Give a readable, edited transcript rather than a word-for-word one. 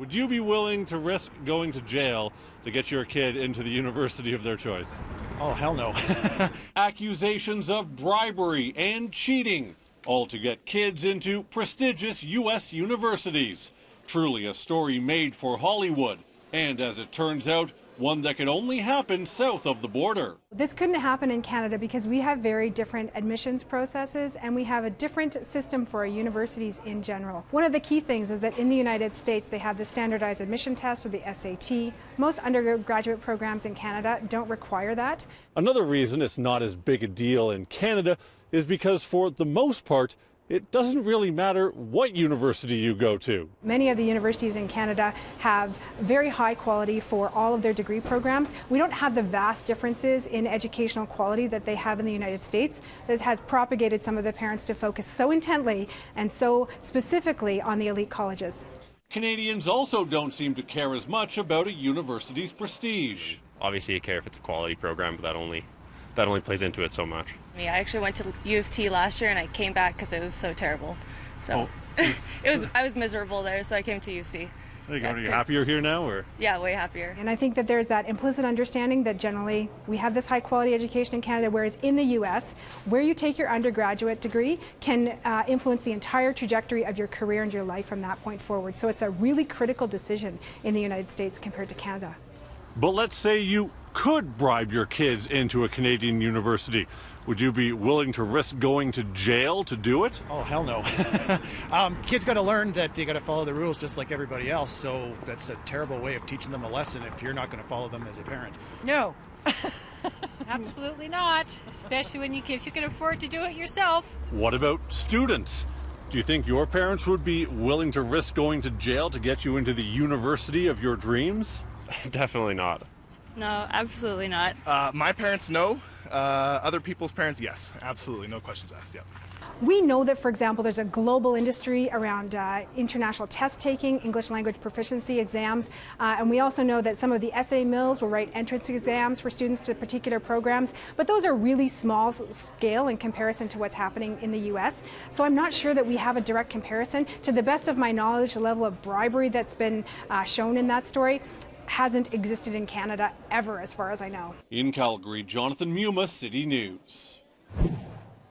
Would you be willing to risk going to jail to get your kid into the university of their choice? Oh, hell no. Accusations of bribery and cheating, all to get kids into prestigious U.S. universities. Truly a story made for Hollywood, and as it turns out, one that could only happen south of the border. This couldn't happen in Canada because we have very different admissions processes and we have a different system for our universities in general. One of the key things is that in the United States they have the standardized admission test, or the SAT. Most undergraduate programs in Canada don't require that. Another reason it's not as big a deal in Canada is because for the most part, it doesn't really matter what university you go to. Many of the universities in Canada have very high quality for all of their degree programs. We don't have the vast differences in educational quality that they have in the United States. This has propagated some of the parents to focus so intently and so specifically on the elite colleges. Canadians also don't seem to care as much about a university's prestige. Obviously you care if it's a quality program, but that only plays into it so much. I actually went to U of T last year and I came back because it was so terrible. So I was miserable there, so I came to UC. There you go. Are you happier here now, or? Yeah, way happier. And I think that there's that implicit understanding that generally we have this high quality education in Canada, whereas in the US, where you take your undergraduate degree can influence the entire trajectory of your career and your life from that point forward. So it's a really critical decision in the United States compared to Canada. But let's say you could bribe your kids into a Canadian university. Would you be willing to risk going to jail to do it? Oh, hell no. Kids got to learn that they got to follow the rules just like everybody else, so that's a terrible way of teaching them a lesson if you're not going to follow them as a parent. No. Absolutely not, especially if you can afford to do it yourself. What about students? Do you think your parents would be willing to risk going to jail to get you into the university of your dreams? Definitely not. No, absolutely not. My parents, no. Other people's parents, yes. Absolutely. No questions asked. Yep. We know that, for example, there's a global industry around international test taking, English language proficiency exams, and we also know that some of the essay mills will write entrance exams for students to particular programs, but those are really small scale in comparison to what's happening in the US. So I'm not sure that we have a direct comparison. To the best of my knowledge, the level of bribery that's been shown in that story hasn't existed in Canada ever, as far as I know. In Calgary, Jonathan Muma, City News.